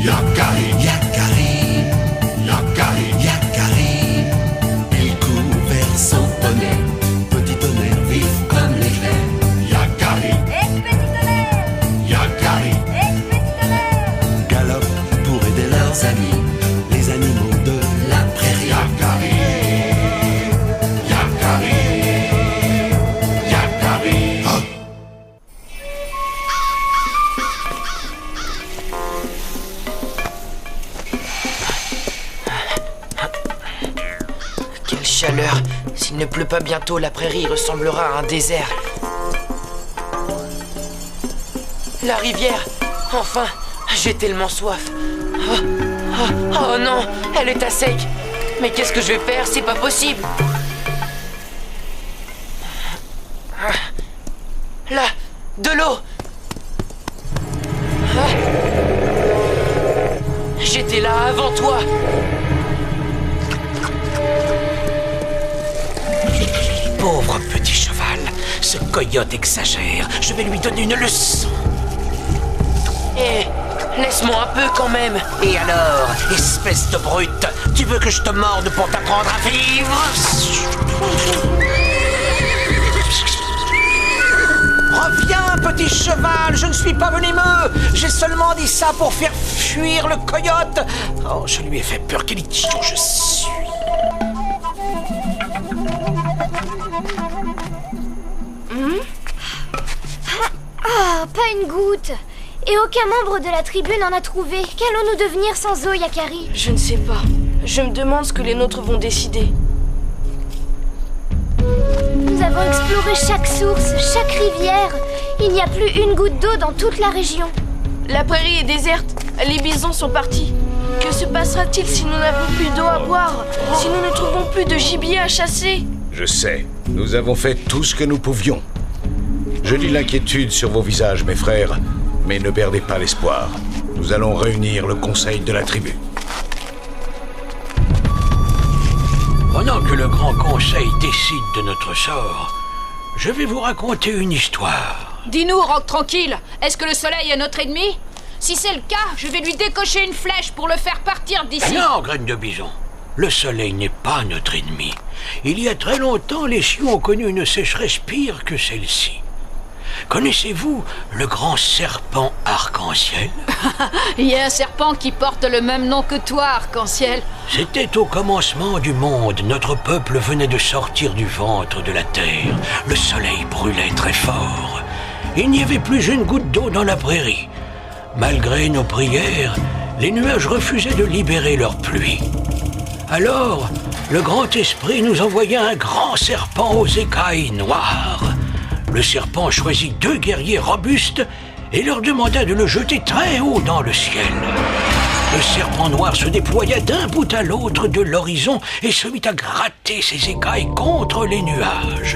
Yakari, Yakari, Yakari, Yakari. Il court vers son poney, petit tonnerre vif comme l'éclair. Yakari, Petit tonnerre, Yakari, petit tonnerre. galope pour aider leurs amis, les animaux de la prairie. Yakari, Yakari, Yakari. Ah. Quelle chaleur! S'il ne pleut pas bientôt, la prairie ressemblera à un désert. La rivière! Enfin! J'ai tellement soif! Oh non! Elle est à sec! Mais qu'est-ce que je vais faire? C'est pas possible! Là! De l'eau! J'étais là avant toi! Pauvre petit cheval, ce coyote exagère. Je vais lui donner une leçon. Eh! Laisse-moi un peu quand même! Et alors, espèce de brute, tu veux que je te morde pour t'apprendre à vivre? Reviens, petit cheval, je ne suis pas venimeux. J'ai seulement dit ça pour faire fuir le coyote. Oh, je lui ai fait peur, quel idiot je suis. Ah, pas une goutte. Et aucun membre de la tribu n'en a trouvé. Qu'allons-nous devenir sans eau, Yakari? Je ne sais pas. Je me demande ce que les nôtres vont décider. Nous avons exploré chaque source, chaque rivière. Il n'y a plus une goutte d'eau dans toute la région. La prairie est déserte. Les bisons sont partis. Que se passera-t-il si nous n'avons plus d'eau à boire? Si nous ne trouvons plus de gibier à chasser? Je sais, nous avons fait tout ce que nous pouvions. Je lis l'inquiétude sur vos visages, mes frères, mais ne perdez pas l'espoir. Nous allons réunir le conseil de la tribu. Pendant que le grand conseil décide de notre sort, je vais vous raconter une histoire. Dis-nous, Roc tranquille, est-ce que le soleil est notre ennemi? Si c'est le cas, je vais lui décocher une flèche pour le faire partir d'ici. Non, graine de bison. Le soleil n'est pas notre ennemi. Il y a très longtemps, les Sioux ont connu une sécheresse pire que celle-ci. Connaissez-vous le grand serpent arc-en-ciel? Il y a un serpent qui porte le même nom que toi, Arc-en-Ciel. C'était au commencement du monde. Notre peuple venait de sortir du ventre de la terre. Le soleil brûlait très fort. Il n'y avait plus une goutte d'eau dans la prairie. Malgré nos prières, les nuages refusaient de libérer leur pluie. Alors, le grand esprit nous envoya un grand serpent aux écailles noires. Le serpent choisit 2 guerriers robustes et leur demanda de le jeter très haut dans le ciel. Le serpent noir se déploya d'un bout à l'autre de l'horizon et se mit à gratter ses écailles contre les nuages.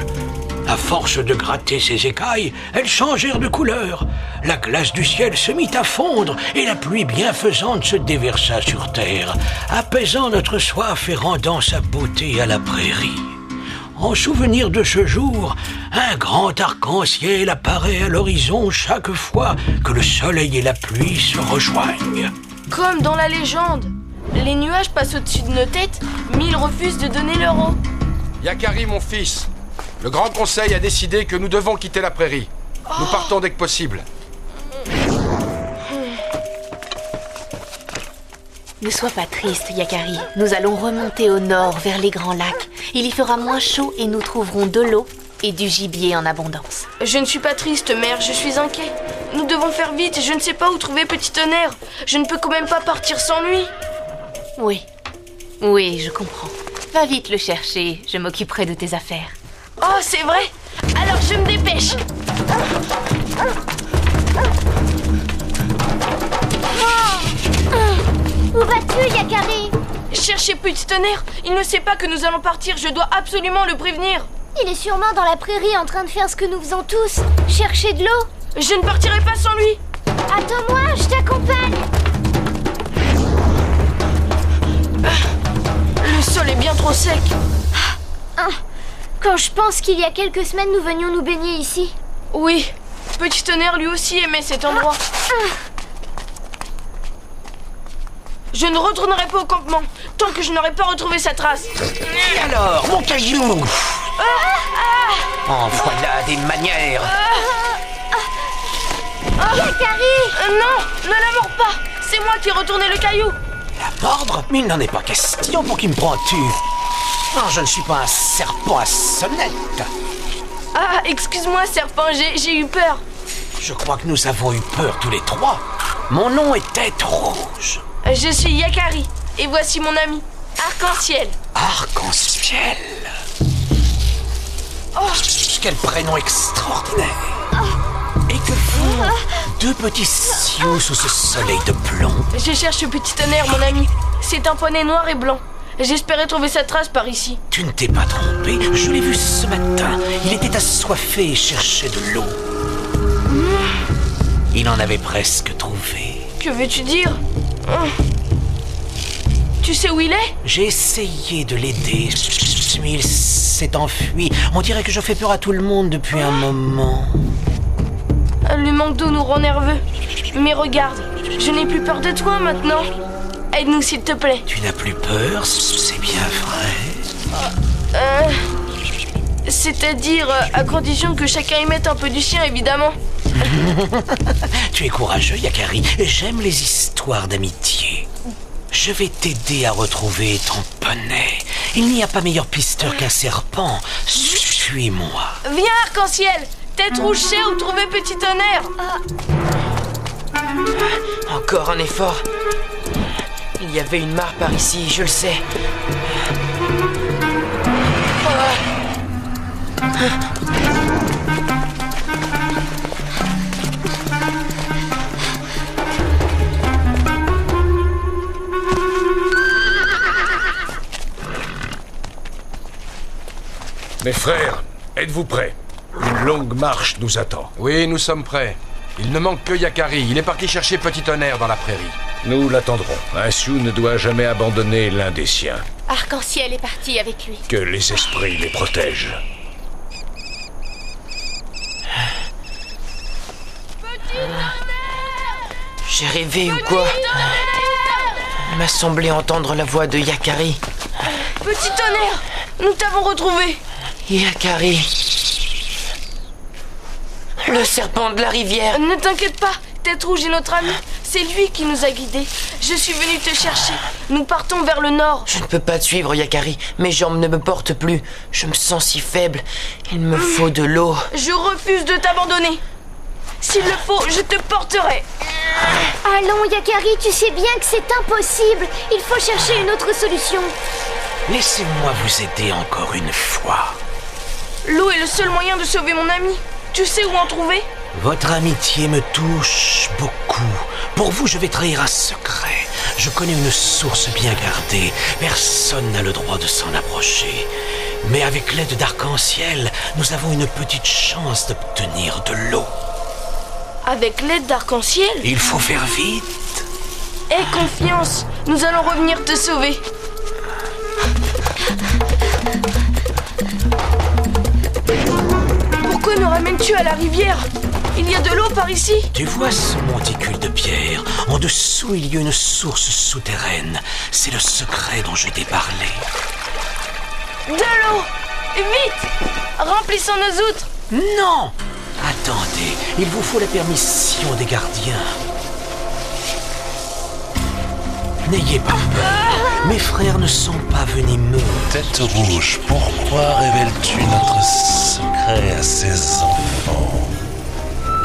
À force de gratter ses écailles, elles changèrent de couleur. La glace du ciel se mit à fondre et la pluie bienfaisante se déversa sur terre, apaisant notre soif et rendant sa beauté à la prairie. En souvenir de ce jour, un grand arc-en-ciel apparaît à l'horizon chaque fois que le soleil et la pluie se rejoignent. Comme dans la légende. Les nuages passent au-dessus de nos têtes, mais ils refusent de donner leur eau. Yakari, mon fils, le Grand Conseil a décidé que nous devons quitter la prairie. Nous partons dès que possible. Ne sois pas triste, Yakari. Nous allons remonter au nord vers les grands lacs. Il y fera moins chaud et nous trouverons de l'eau et du gibier en abondance. Je ne suis pas triste, mère, je suis inquiet. Nous devons faire vite et je ne sais pas où trouver Petit Tonnerre. Je ne peux quand même pas partir sans lui. Oui, je comprends. Va vite le chercher, je m'occuperai de tes affaires. Oh, c'est vrai? Alors je me dépêche. Où vas-tu, Yakari? Cherchez Petit Tonnerre. Il ne sait pas que nous allons partir. Je dois absolument le prévenir. Il est sûrement dans la prairie en train de faire ce que nous faisons tous. Chercher de l'eau. Je ne partirai pas sans lui. Attends-moi, je t'accompagne. Le sol est bien trop sec. Quand je pense qu'il y a quelques semaines, nous venions nous baigner ici. Oui, Petit Tonnerre lui aussi aimait cet endroit. Je ne retournerai pas au campement tant que je n'aurai pas retrouvé sa trace. Et alors, mon caillou? En voilà des manières. Yakari! Non, ne la mords pas. C'est moi qui ai retourné le caillou. La mordre? Mais il n'en est pas question. Pour qui me prends-tu? Non, je ne suis pas un serpent à sonnette. Ah, excuse-moi, serpent, j'ai eu peur. Je crois que nous avons eu peur tous les trois. Mon nom est Tête Rouge. Je suis Yakari, et voici mon ami, Arc-en-Ciel. Arc-en-Ciel. Oh, quel prénom extraordinaire. Et que font deux petits sioux sous ce soleil de plomb? Je cherche Petit Tonnerre, mon ami. C'est un poney noir et blanc. J'espérais trouver sa trace par ici. Tu ne t'es pas trompé, je l'ai vu ce matin. Il était assoiffé et cherchait de l'eau. Il en avait presque trouvé. Que veux-tu dire? Tu sais où il est? J'ai essayé de l'aider, mais il s'est enfui. On dirait que je fais peur à tout le monde depuis un moment. Le manque d'eau nous rend nerveux. Mais regarde, je n'ai plus peur de toi maintenant. Aide-nous s'il te plaît. Tu n'as plus peur, c'est bien vrai. C'est-à-dire, à condition que chacun y mette un peu du sien, évidemment. Tu es courageux, Yakari. J'aime les histoires d'amitié. Je vais t'aider à retrouver ton poney. Il n'y a pas meilleur pisteur qu'un serpent. Suis-moi. Viens, Arc-en-Ciel. Tête Rouge sait où trouver Petit Tonnerre. Encore un effort. Il y avait une mare par ici, je le sais. Mes frères, êtes-vous prêts? Une longue marche nous attend. Oui, nous sommes prêts. Il ne manque que Yakari. Il est parti chercher Petit Tonnerre dans la prairie. Nous l'attendrons. Un sioux ne doit jamais abandonner l'un des siens. Arc-en-Ciel est parti avec lui. Que les esprits les protègent. J'ai rêvé ou quoi? Il m'a semblé entendre la voix de Yakari. Petit Tonnerre, nous t'avons retrouvé. Yakari. Le serpent de la rivière. Ne t'inquiète pas, Tête Rouge est notre ami. C'est lui qui nous a guidés. Je suis venu te chercher. Nous partons vers le nord. Je ne peux pas te suivre, Yakari. Mes jambes ne me portent plus. Je me sens si faible. Il me faut de l'eau. Je refuse de t'abandonner. S'il le faut, je te porterai. Allons, Yakari, tu sais bien que c'est impossible. Il faut chercher une autre solution. Laissez-moi vous aider encore une fois. L'eau est le seul moyen de sauver mon ami. Tu sais où en trouver? Votre amitié me touche beaucoup. Pour vous, je vais trahir un secret. Je connais une source bien gardée. Personne n'a le droit de s'en approcher. Mais avec l'aide d'Arc-en-Ciel, nous avons une petite chance d'obtenir de l'eau. Avec l'aide d'Arc-en-Ciel? Il faut faire vite. Aie confiance, nous allons revenir te sauver. Pourquoi nous ramènes-tu à la rivière? Il y a de l'eau par ici. Tu vois ce monticule de pierre? En dessous, il y a une source souterraine. C'est le secret dont je t'ai parlé. De l'eau! Vite! Remplissons nos outres. Non! Attendez, il vous faut la permission des gardiens. N'ayez pas peur. Mes frères ne sont pas venimeux. Tête Rouge, pourquoi révèles-tu notre secret à ces enfants?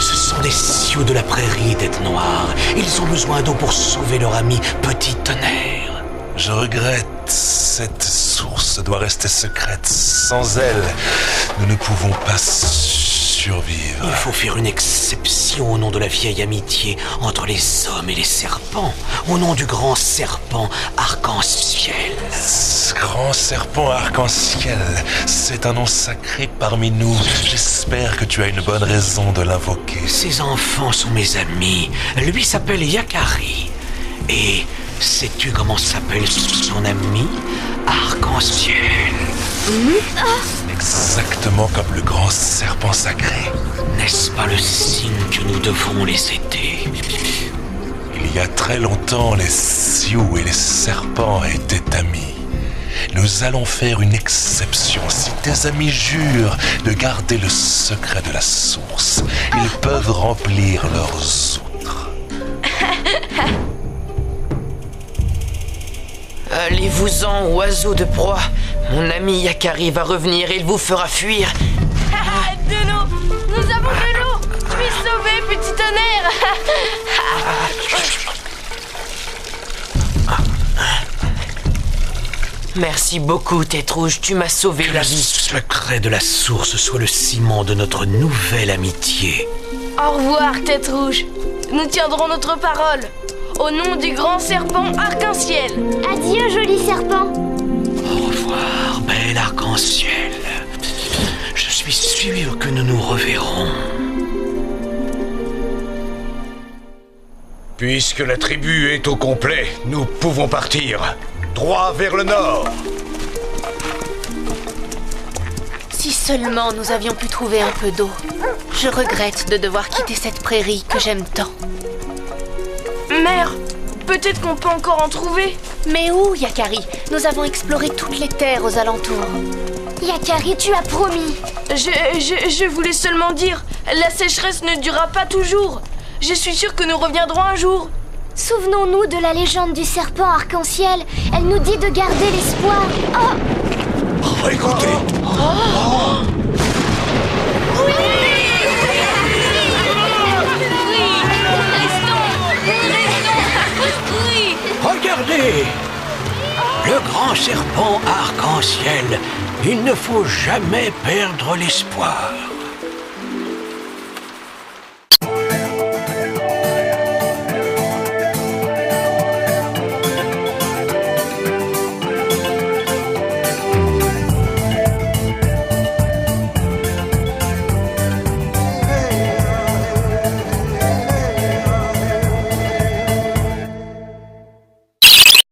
Ce sont des sioux de la prairie, Tête Noire. Ils ont besoin d'eau pour sauver leur ami Petit Tonnerre. Je regrette, cette source doit rester secrète. Sans elle, nous ne pouvons pas survivre. Il faut faire une exception au nom de la vieille amitié entre les hommes et les serpents. Au nom du grand serpent Arc-en-Ciel. Ce grand serpent Arc-en-Ciel, c'est un nom sacré parmi nous. J'espère que tu as une bonne raison de l'invoquer. Ces enfants sont mes amis. Lui s'appelle Yakari. Et sais-tu comment s'appelle son ami? Arc-en-Ciel. Exactement comme le grand serpent sacré. N'est-ce pas le signe que nous devons les aider? Il Il y a très longtemps, les Sioux et les serpents étaient amis. Nous allons faire une exception. Si tes amis jurent de garder le secret de la source, ils peuvent remplir leurs outres. Allez-vous-en, oiseaux de proie. Mon ami Yakari va revenir et il vous fera fuir. De l'eau! Nous avons de l'eau! Je suis sauvé, petit tonnerre! Merci beaucoup, Tête Rouge, tu m'as sauvé la Le vie. secret de la source soit le ciment de notre nouvelle amitié. Au revoir, Tête Rouge. Nous tiendrons notre parole. Au nom du grand serpent arc-en-ciel. Adieu, joli serpent. Au revoir, bel arc-en-ciel. Je suis sûr que nous nous reverrons. Puisque la tribu est au complet, nous pouvons partir. Droit vers le nord. Si seulement nous avions pu trouver un peu d'eau. Je regrette de devoir quitter cette prairie que j'aime tant. Mère, peut-être qu'on peut encore en trouver. Mais où, Yakari? Nous avons exploré toutes les terres aux alentours. Yakari, tu as promis. Je voulais seulement dire, la sécheresse ne durera pas toujours. Je suis sûre que nous reviendrons un jour. Souvenons-nous de la légende du serpent arc-en-ciel. Elle nous dit de garder l'espoir. Oh! Oh, écoutez. Regardez! Le grand serpent arc-en-ciel. Il ne faut jamais perdre l'espoir.